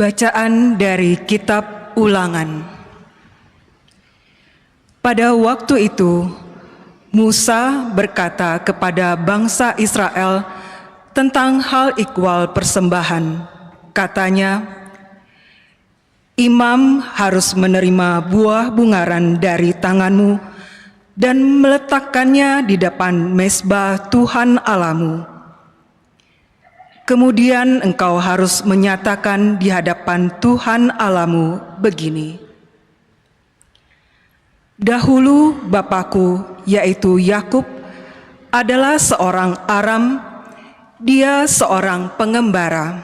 Bacaan dari Kitab Ulangan. Pada waktu itu, Musa berkata kepada bangsa Israel tentang hal ikhwal persembahan. Katanya, imam harus menerima buah bungaran dari tanganmu dan meletakkannya di depan mezbah Tuhan Allahmu. Kemudian engkau harus menyatakan di hadapan Tuhan Allahmu begini: dahulu bapakku, yaitu Yakub, adalah seorang Aram, dia seorang pengembara.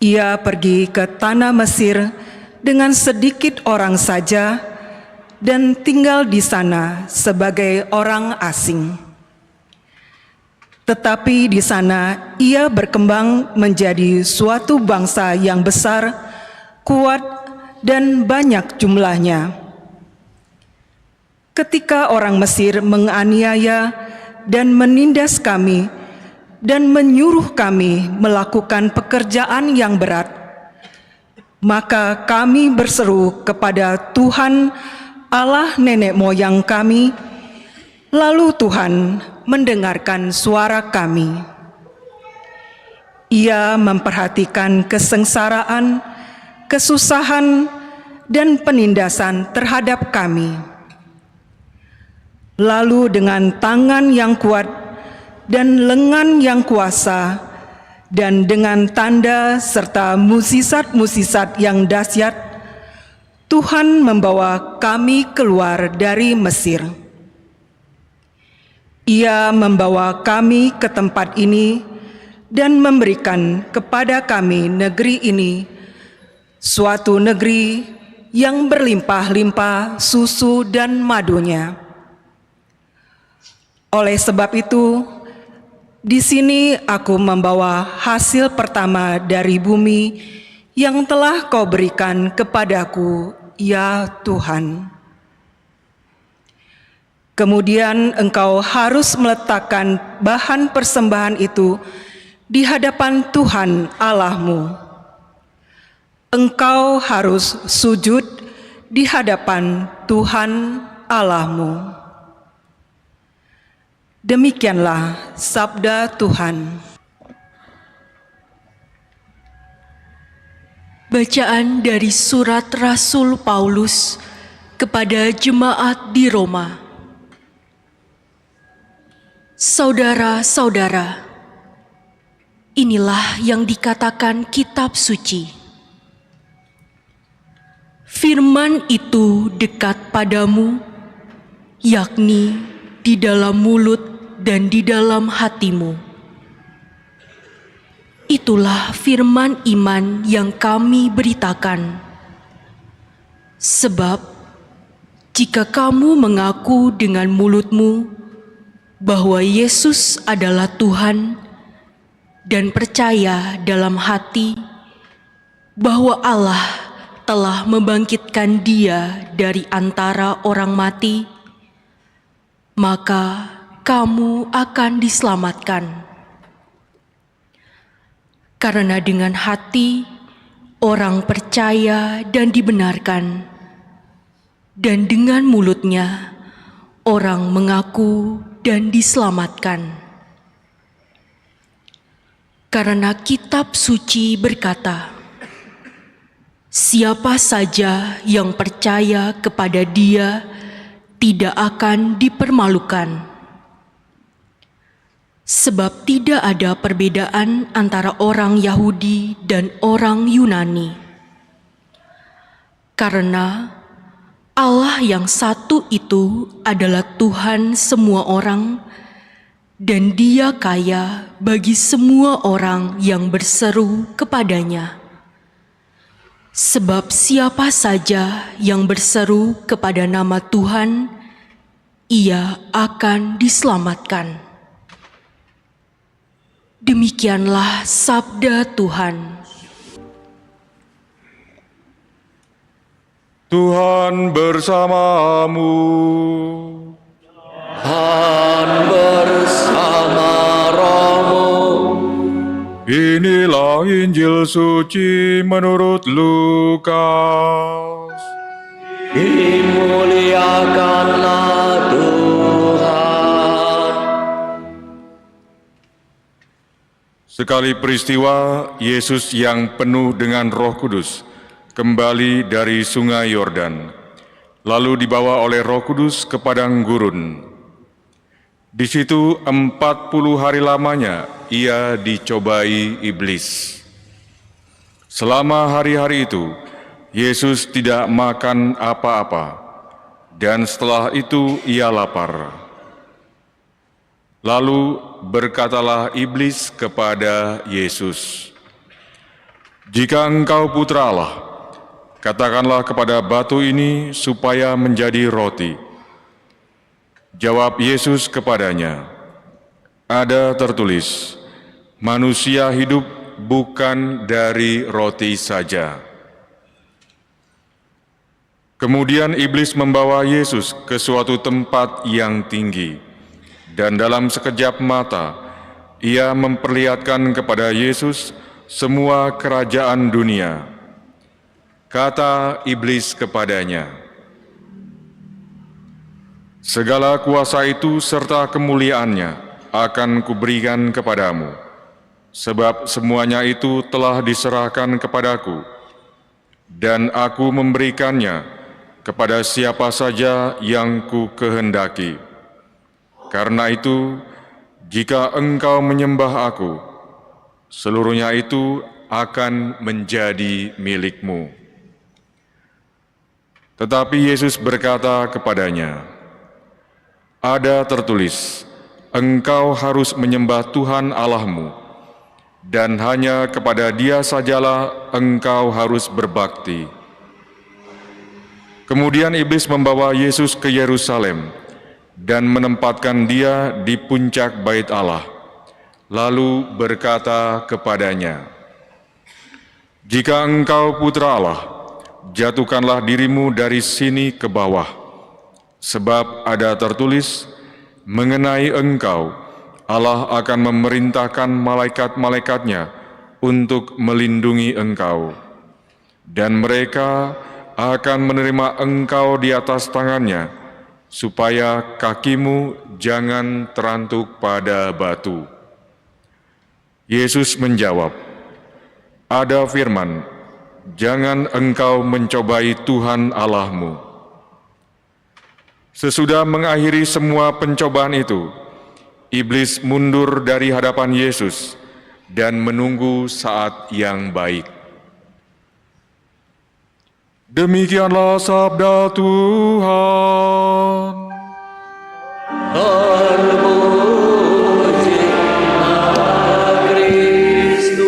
Ia pergi ke tanah Mesir dengan sedikit orang saja dan tinggal di sana sebagai orang asing. Tetapi di sana ia berkembang menjadi suatu bangsa yang besar, kuat, dan banyak jumlahnya. Ketika orang Mesir menganiaya dan menindas kami dan menyuruh kami melakukan pekerjaan yang berat, maka kami berseru kepada Tuhan Allah nenek moyang kami, lalu Tuhan mendengarkan suara kami. Ia memperhatikan kesengsaraan, kesusahan, dan penindasan terhadap kami. Lalu dengan tangan yang kuat dan lengan yang kuasa, dan dengan tanda serta mukjizat-mukjizat yang dahsyat, Tuhan membawa kami keluar dari Mesir. Ia membawa kami ke tempat ini dan memberikan kepada kami negeri ini, suatu negeri yang berlimpah-limpah susu dan madunya. Oleh sebab itu, di sini aku membawa hasil pertama dari bumi yang telah kau berikan kepadaku, ya Tuhan. Kemudian engkau harus meletakkan bahan persembahan itu di hadapan Tuhan Allahmu. Engkau harus sujud di hadapan Tuhan Allahmu. Demikianlah sabda Tuhan. Bacaan dari surat Rasul Paulus kepada jemaat di Roma. Saudara-saudara, inilah yang dikatakan kitab suci. Firman itu dekat padamu, yakni di dalam mulut dan di dalam hatimu. Itulah firman iman yang kami beritakan. Sebab jika kamu mengaku dengan mulutmu bahwa Yesus adalah Tuhan dan percaya dalam hati bahwa Allah telah membangkitkan Dia dari antara orang mati, maka kamu akan diselamatkan. Karena dengan hati orang percaya dan dibenarkan, dan dengan mulutnya orang mengaku dan diselamatkan. Karena kitab suci berkata, siapa saja yang percaya kepada Dia tidak akan dipermalukan. Sebab tidak ada perbedaan antara orang Yahudi dan orang Yunani. Karena Allah yang satu itu adalah Tuhan semua orang, dan Dia kaya bagi semua orang yang berseru kepadanya. Sebab siapa saja yang berseru kepada nama Tuhan, ia akan diselamatkan. Demikianlah sabda Tuhan. Tuhan bersamamu. Tuhan bersama rohmu. Ini Inilah Injil suci menurut Lukas. Dimuliakanlah Tuhan. Sekali peristiwa, Yesus yang penuh dengan Roh Kudus kembali dari Sungai Yordan, lalu dibawa oleh Roh Kudus ke padang gurun. Di situ 40 hari lamanya ia dicobai iblis. Selama hari-hari itu, Yesus tidak makan apa-apa, dan setelah itu ia lapar. Lalu berkatalah iblis kepada Yesus, "Jika engkau putra Allah, katakanlah kepada batu ini supaya menjadi roti." Jawab Yesus kepadanya, "Ada tertulis, manusia hidup bukan dari roti saja." Kemudian iblis membawa Yesus ke suatu tempat yang tinggi, dan dalam sekejap mata ia memperlihatkan kepada Yesus semua kerajaan dunia. Kata iblis kepadanya, "Segala kuasa itu serta kemuliaannya akan kuberikan kepadamu, sebab semuanya itu telah diserahkan kepadaku, dan aku memberikannya kepada siapa saja yang ku kehendaki. Karena itu, jika engkau menyembah aku, seluruhnya itu akan menjadi milikmu." Tetapi Yesus berkata kepadanya, "Ada tertulis, engkau harus menyembah Tuhan Allahmu, dan hanya kepada Dia sajalah engkau harus berbakti." Kemudian iblis membawa Yesus ke Yerusalem dan menempatkan Dia di puncak bait Allah, lalu berkata kepadanya, "Jika engkau putra Allah, jatuhkanlah dirimu dari sini ke bawah. Sebab ada tertulis, mengenai engkau, Allah akan memerintahkan malaikat-malaikatnya untuk melindungi engkau. Dan mereka akan menerima engkau di atas tangannya, supaya kakimu jangan terantuk pada batu." Yesus menjawab, "Ada firman, jangan engkau mencobai Tuhan Allahmu." Sesudah mengakhiri semua pencobaan itu, iblis mundur dari hadapan Yesus dan menunggu saat yang baik. Demikianlah sabda Tuhan. Terpujilah Kristus.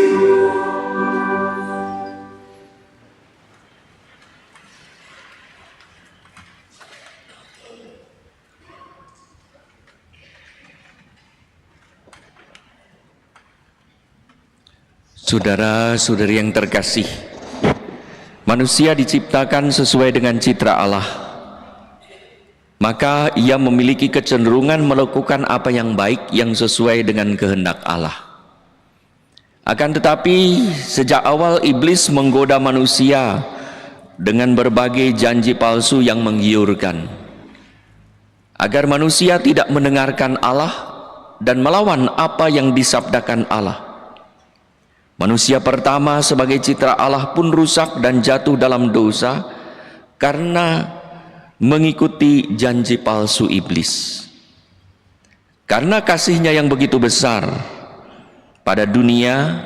Saudara-saudari yang terkasih, manusia diciptakan sesuai dengan citra Allah. Maka ia memiliki kecenderungan melakukan apa yang baik yang sesuai dengan kehendak Allah. Akan tetapi, sejak awal iblis menggoda manusia dengan berbagai janji palsu yang menggiurkan, agar manusia tidak mendengarkan Allah dan melawan apa yang disabdakan Allah. Manusia pertama sebagai citra Allah pun rusak dan jatuh dalam dosa karena mengikuti janji palsu iblis. Karena kasih-Nya yang begitu besar pada dunia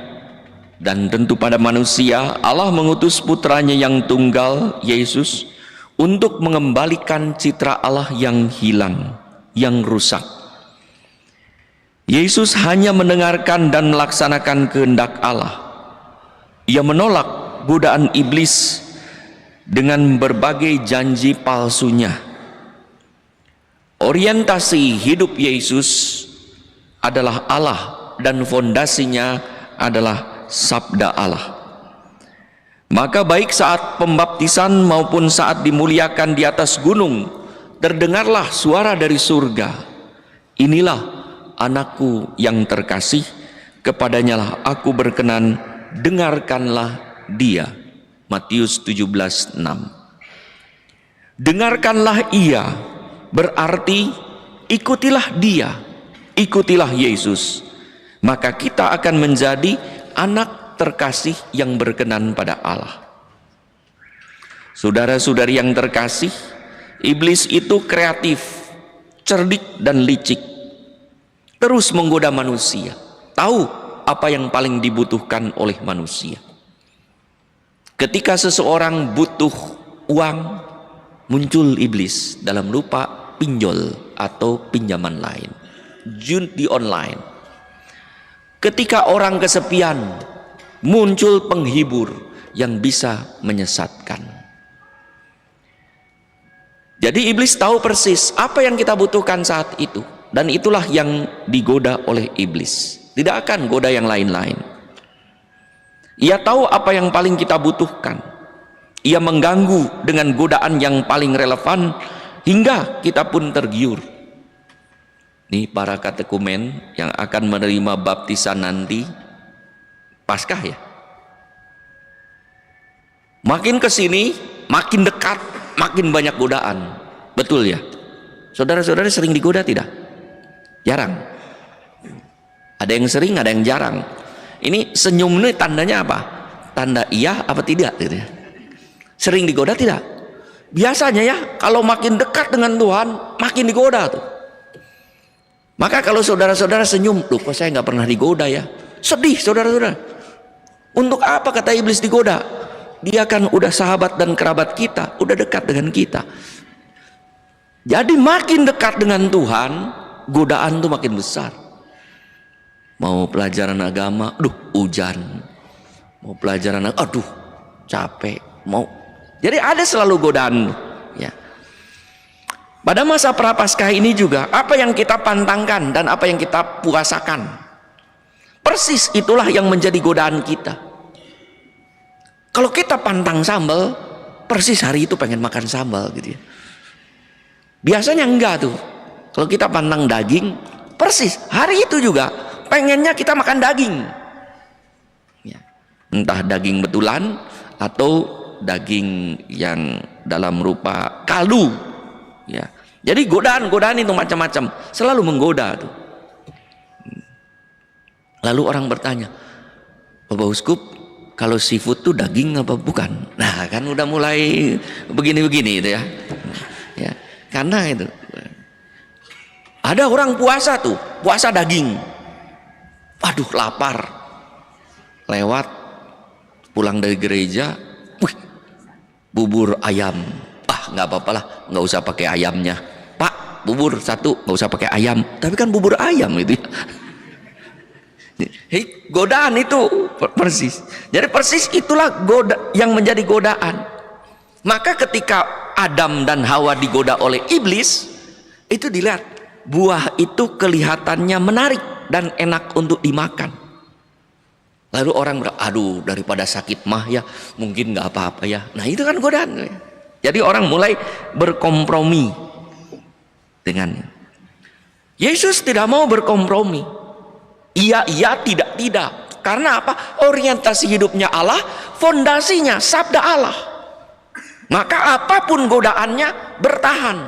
dan tentu pada manusia, Allah mengutus putranya yang tunggal, Yesus, untuk mengembalikan citra Allah yang hilang, yang rusak. Yesus hanya mendengarkan dan melaksanakan kehendak Allah. Ia menolak godaan iblis dengan berbagai janji palsunya. Orientasi hidup Yesus adalah Allah dan fondasinya adalah sabda Allah. Maka baik saat pembaptisan maupun saat dimuliakan di atas gunung, terdengarlah suara dari surga, "Inilah anakku yang terkasih, kepadanya lah aku berkenan, dengarkanlah dia. Matius 17:6. Dengarkanlah ia berarti ikutilah dia, ikutilah Yesus, maka kita akan menjadi anak terkasih yang berkenan pada Allah. Saudara-saudari yang terkasih, iblis itu kreatif, cerdik dan licik, terus menggoda manusia, tahu apa yang paling dibutuhkan oleh manusia. Ketika seseorang butuh uang, muncul iblis dalam rupa pinjol atau pinjaman lain, judi online. Ketika orang kesepian, muncul penghibur yang bisa menyesatkan. Jadi iblis tahu persis apa yang kita butuhkan saat itu, dan itulah yang digoda oleh iblis. Tidak akan goda yang lain-lain. Ia tahu apa yang paling kita butuhkan. Ia mengganggu dengan godaan yang paling relevan hingga kita pun tergiur. Nih para katekumen yang akan menerima baptisan nanti Paskah ya. Makin ke sini, makin dekat, makin banyak godaan. Betul ya? Saudara-saudara sering digoda tidak? Jarang. Ada yang sering, ada yang jarang. Ini senyum ini tandanya apa? Tanda iya apa tidak gitu ya. Sering digoda tidak? Biasanya ya, kalau makin dekat dengan Tuhan, makin digoda tuh. Maka kalau saudara-saudara senyum, loh kok saya nggak pernah digoda ya? Sedih saudara-saudara. Untuk apa kata iblis digoda? Dia kan udah sahabat dan kerabat kita, udah dekat dengan kita. Jadi makin dekat dengan Tuhan, godaan tuh makin besar. Mau pelajaran agama, aduh hujan. Mau pelajaran, aduh capek. Jadi ada selalu godaan, ya. Pada masa Prapaskah ini juga, apa yang kita pantangkan dan apa yang kita puasakan, persis itulah yang menjadi godaan kita. Kalau kita pantang sambal, persis hari itu pengen makan sambal gitu ya. Biasanya enggak tuh. Kalau kita pantang daging, persis hari itu juga pengennya kita makan daging. Ya. Entah daging betulan atau daging yang dalam rupa kaldu. Ya. Jadi godaan-godaan itu macam-macam, selalu menggoda tuh. Lalu orang bertanya, Bapak Uskup, kalau seafood tuh daging apa bukan? Nah kan udah mulai begini-begini itu ya. Ya, karena itu ada orang puasa tuh, puasa daging. Waduh lapar, lewat pulang dari gereja, wih, bubur ayam. Nggak apa-apa lah, nggak usah pakai ayamnya. Pak, bubur satu, nggak usah pakai ayam. Tapi kan bubur ayam itu ya. Godaan itu persis. Jadi persis itulah yang menjadi godaan. Maka ketika Adam dan Hawa digoda oleh iblis, itu dilihat buah itu kelihatannya menarik dan enak untuk dimakan. Lalu orang aduh daripada sakit mah ya mungkin nggak apa-apa ya. Nah itu kan godaan. Jadi orang mulai berkompromi dengannya. Yesus tidak mau berkompromi. Iya, tidak. Karena apa? Orientasi hidupnya Allah, fondasinya sabda Allah. Maka apapun godaannya bertahan.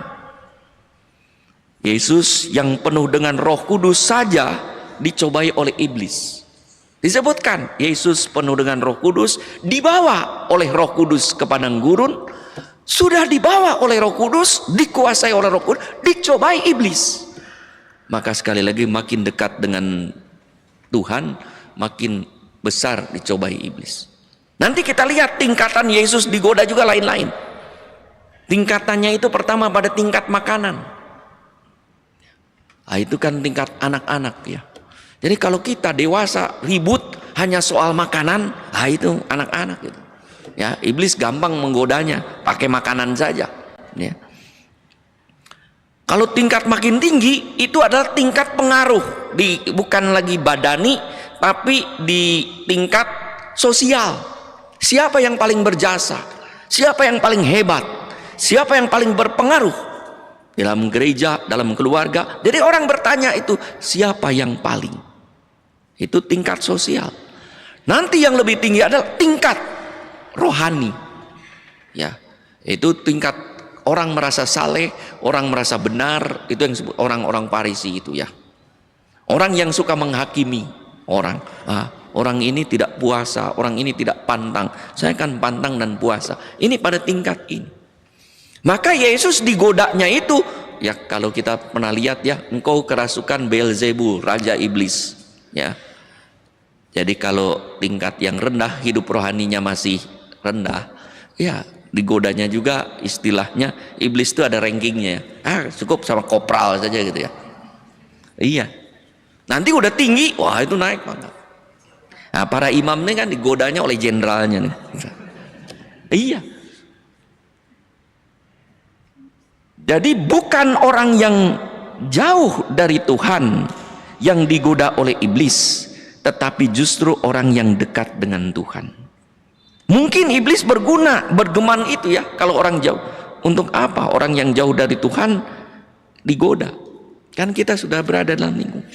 Yesus yang penuh dengan Roh Kudus saja dicobai oleh iblis. Disebutkan Yesus penuh dengan Roh Kudus, dibawa oleh Roh Kudus ke padang gurun, sudah dibawa oleh Roh Kudus, dikuasai oleh Roh Kudus, dicobai iblis. Maka sekali lagi makin dekat dengan Tuhan, makin besar dicobai iblis. Nanti kita lihat tingkatan Yesus digoda juga lain-lain. Tingkatannya itu pertama pada tingkat makanan. Nah, itu kan tingkat anak-anak ya. Jadi kalau kita dewasa ribut hanya soal makanan, nah itu anak-anak gitu. Ya, iblis gampang menggodanya, pakai makanan saja. Ya. Kalau tingkat makin tinggi, itu adalah tingkat pengaruh, bukan lagi badani, tapi di tingkat sosial. Siapa yang paling berjasa? Siapa yang paling hebat? Siapa yang paling berpengaruh? Dalam gereja, dalam keluarga. Jadi orang bertanya itu, siapa yang paling? Itu tingkat sosial. Nanti yang lebih tinggi adalah tingkat rohani. Ya, itu tingkat orang merasa saleh, orang merasa benar, itu yang disebut orang-orang Farisi itu ya. Orang yang suka menghakimi orang. Orang ini tidak puasa, orang ini tidak pantang. Saya kan pantang dan puasa. Ini pada tingkat ini. Maka Yesus digodanya itu, ya kalau kita pernah lihat ya, engkau kerasukan Beelzebul, raja iblis. Ya. Jadi kalau tingkat yang rendah, hidup rohaninya masih rendah, ya digodanya juga istilahnya iblis itu ada rankingnya. Cukup sama kopral saja gitu ya. Iya. Nanti udah tinggi, wah itu naik banget. Nah, para imam ini kan digodanya oleh jenderalnya nih. Iya. Jadi bukan orang yang jauh dari Tuhan yang digoda oleh iblis, tetapi justru orang yang dekat dengan Tuhan. Mungkin iblis bergeman itu ya, kalau orang jauh. Untuk apa orang yang jauh dari Tuhan digoda? Kan kita sudah berada dalam lingkungan.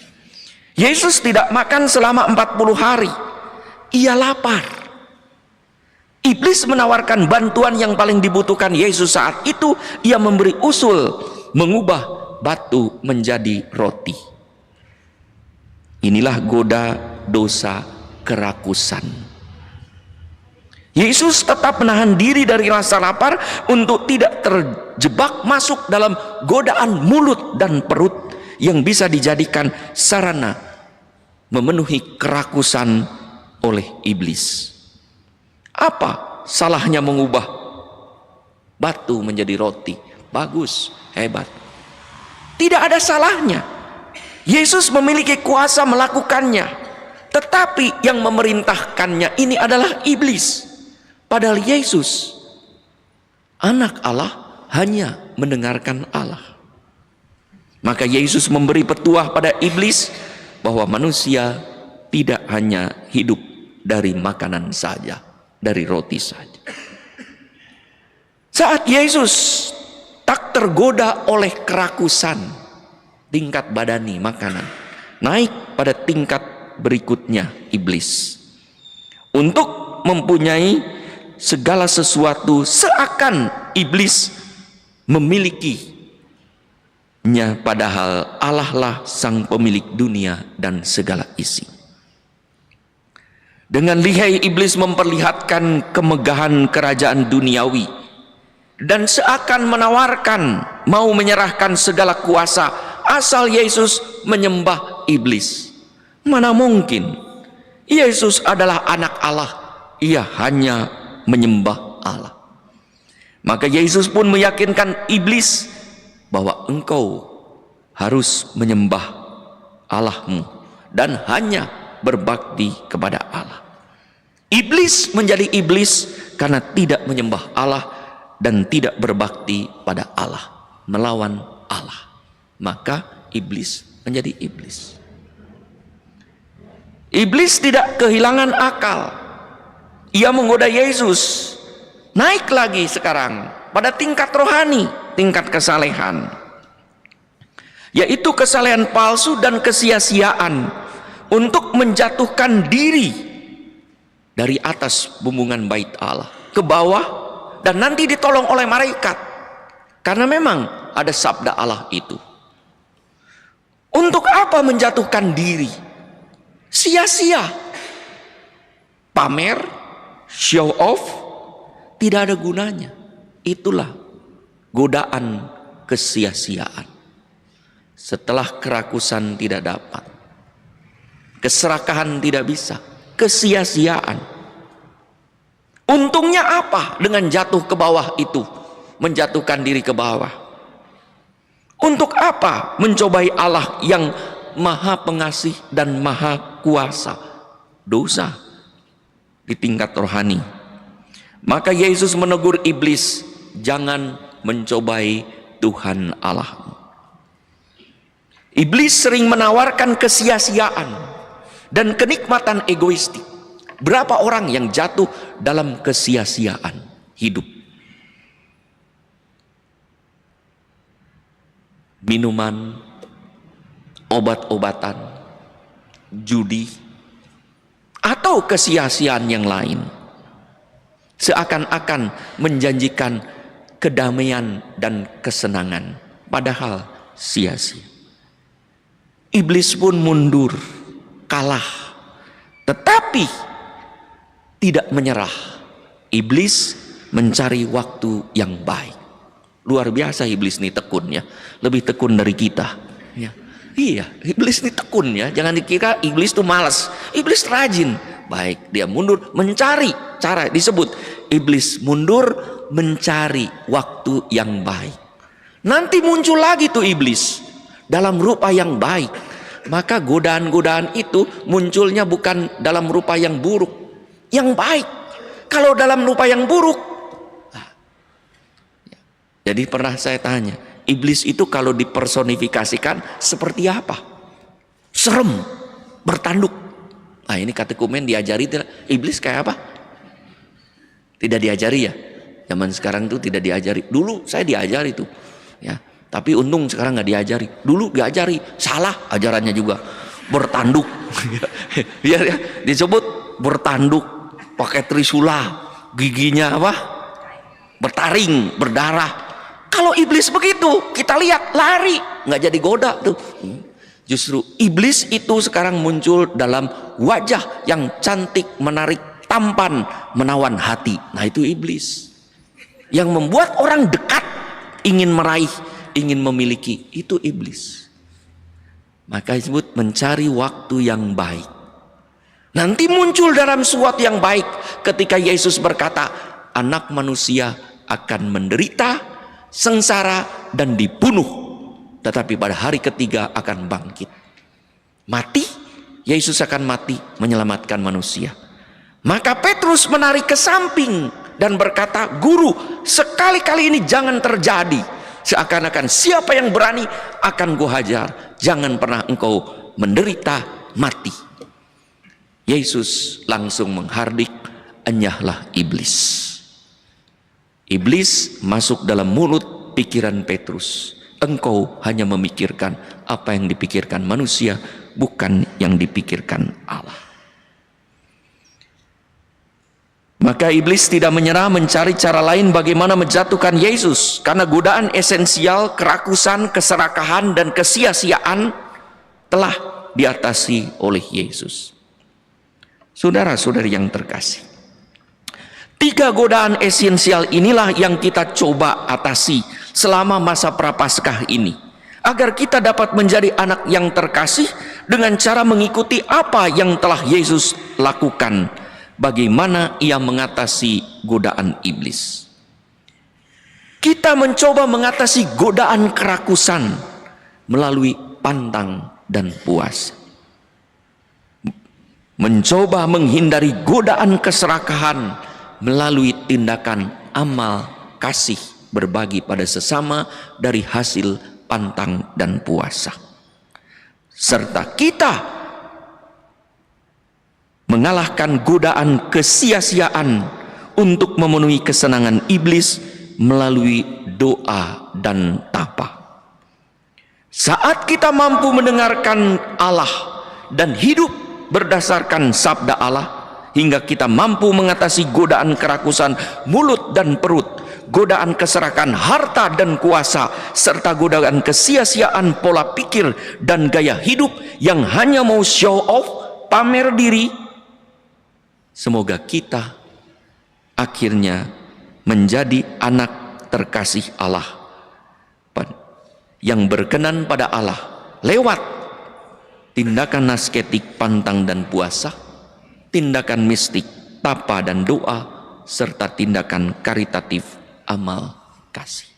Yesus tidak makan selama 40 hari. Ia lapar. Iblis menawarkan bantuan yang paling dibutuhkan Yesus saat itu. Ia memberi usul mengubah batu menjadi roti. Inilah goda dosa kerakusan. Yesus tetap menahan diri dari rasa lapar untuk tidak terjebak masuk dalam godaan mulut dan perut yang bisa dijadikan sarana memenuhi kerakusan oleh iblis. Apa salahnya mengubah batu menjadi roti? Bagus, hebat. Tidak ada salahnya. Yesus memiliki kuasa melakukannya. Tetapi yang memerintahkannya ini adalah iblis. Padahal Yesus, anak Allah, hanya mendengarkan Allah. Maka Yesus memberi petuah pada iblis bahwa manusia tidak hanya hidup dari makanan saja, dari roti saja. Saat Yesus tak tergoda oleh kerakusan, tingkat badani makanan, naik pada tingkat berikutnya iblis. Untuk mempunyai segala sesuatu seakan iblis memilikinya, padahal Allah lah sang pemilik dunia dan segala isi. Dengan lihai iblis memperlihatkan kemegahan kerajaan duniawi dan seakan menawarkan mau menyerahkan segala kuasa asal Yesus menyembah iblis. Mana mungkin Yesus adalah anak Allah, ia hanya menyembah Allah. Maka Yesus pun meyakinkan iblis bahwa engkau harus menyembah Allahmu dan hanya berbakti kepada Allah. Iblis menjadi iblis karena tidak menyembah Allah dan tidak berbakti pada Allah, melawan Allah. Maka iblis menjadi iblis. Iblis tidak kehilangan akal. Ia menggoda Yesus. Naik lagi sekarang pada tingkat rohani, tingkat kesalehan, yaitu kesalehan palsu dan kesia-siaan untuk menjatuhkan diri dari atas bumbungan bait Allah ke bawah dan nanti ditolong oleh malaikat, karena memang ada sabda Allah itu. Untuk apa menjatuhkan diri? Sia-sia, pamer, show off, tidak ada gunanya. Itulah godaan kesia-siaan. Setelah kerakusan tidak dapat, keserakahan tidak bisa, kesia-siaan. Untungnya apa dengan jatuh ke bawah itu, menjatuhkan diri ke bawah? Untuk apa mencobai Allah yang maha pengasih dan maha kuasa? Dosa di tingkat rohani. Maka Yesus menegur iblis, jangan mencobai Tuhan Allah. Iblis sering menawarkan kesia-siaan dan kenikmatan egoistik. Berapa orang yang jatuh dalam kesia-siaan hidup? Minuman, obat-obatan, judi, atau kesia-siaan yang lain. Seakan-akan menjanjikan kedamaian dan kesenangan, padahal sia-sia. Iblis pun mundur, kalah, tetapi tidak menyerah. Iblis mencari waktu yang baik. Luar biasa iblis ini tekun ya, lebih tekun dari kita. Ya. Iya, iblis ini tekun ya. Jangan dikira iblis itu malas. Iblis rajin. Baik, dia mundur mencari cara, disebut iblis mundur mencari waktu yang baik. Nanti muncul lagi tuh iblis dalam rupa yang baik. Maka godaan-godaan itu munculnya bukan dalam rupa yang buruk, yang baik. Kalau dalam rupa yang buruk, jadi pernah saya tanya, iblis itu kalau dipersonifikasikan seperti apa? Serem, bertanduk. Nah ini katekumen diajari tidak? Iblis kayak apa? Tidak diajari ya. Zaman sekarang tuh tidak diajari. Dulu saya diajari tuh, ya. Tapi untung sekarang nggak diajari. Dulu diajari, salah ajarannya juga. Bertanduk, ya, disebut bertanduk, pakai trisula, giginya apa? Bertaring, berdarah. Kalau iblis begitu, kita lihat lari, nggak jadi goda tuh. Justru iblis itu sekarang muncul dalam wajah yang cantik, menarik, tampan, menawan hati. Nah itu iblis yang membuat orang dekat, ingin meraih, ingin memiliki. Itu iblis. Maka disebut mencari waktu yang baik. Nanti muncul dalam suatu yang baik ketika Yesus berkata, anak manusia akan menderita, sengsara, dan dibunuh, tetapi pada hari ketiga akan bangkit. Mati, Yesus akan mati menyelamatkan manusia. Maka Petrus menarik ke samping dan berkata, Guru, sekali-kali ini jangan terjadi. Seakan-akan siapa yang berani akan gua hajar. Jangan pernah engkau menderita mati. Yesus langsung menghardik, enyahlah iblis. Iblis masuk dalam mulut pikiran Petrus. Engkau hanya memikirkan apa yang dipikirkan manusia, bukan yang dipikirkan Allah. Maka iblis tidak menyerah, mencari cara lain bagaimana menjatuhkan Yesus. Karena godaan esensial, kerakusan, keserakahan, dan kesia-siaan telah diatasi oleh Yesus. Saudara-saudari yang terkasih, 3 godaan esensial inilah yang kita coba atasi selama masa Prapaskah ini, agar kita dapat menjadi anak yang terkasih dengan cara mengikuti apa yang telah Yesus lakukan, bagaimana ia mengatasi godaan iblis. Kita mencoba mengatasi godaan kerakusan melalui pantang dan puasa. Mencoba menghindari godaan keserakahan melalui tindakan amal kasih, berbagi pada sesama dari hasil pantang dan puasa. Serta kita mengalahkan godaan kesia-siaan untuk memenuhi kesenangan iblis melalui doa dan tapa. Saat kita mampu mendengarkan Allah dan hidup berdasarkan sabda Allah, hingga kita mampu mengatasi godaan kerakusan mulut dan perut, godaan keserakahan harta dan kuasa, serta godaan kesia-siaan pola pikir dan gaya hidup yang hanya mau show off, pamer diri. Semoga kita akhirnya menjadi anak terkasih Allah yang berkenan pada Allah lewat tindakan asketik, pantang dan puasa, tindakan mistik, tapa dan doa, serta tindakan karitatif, amal kasih.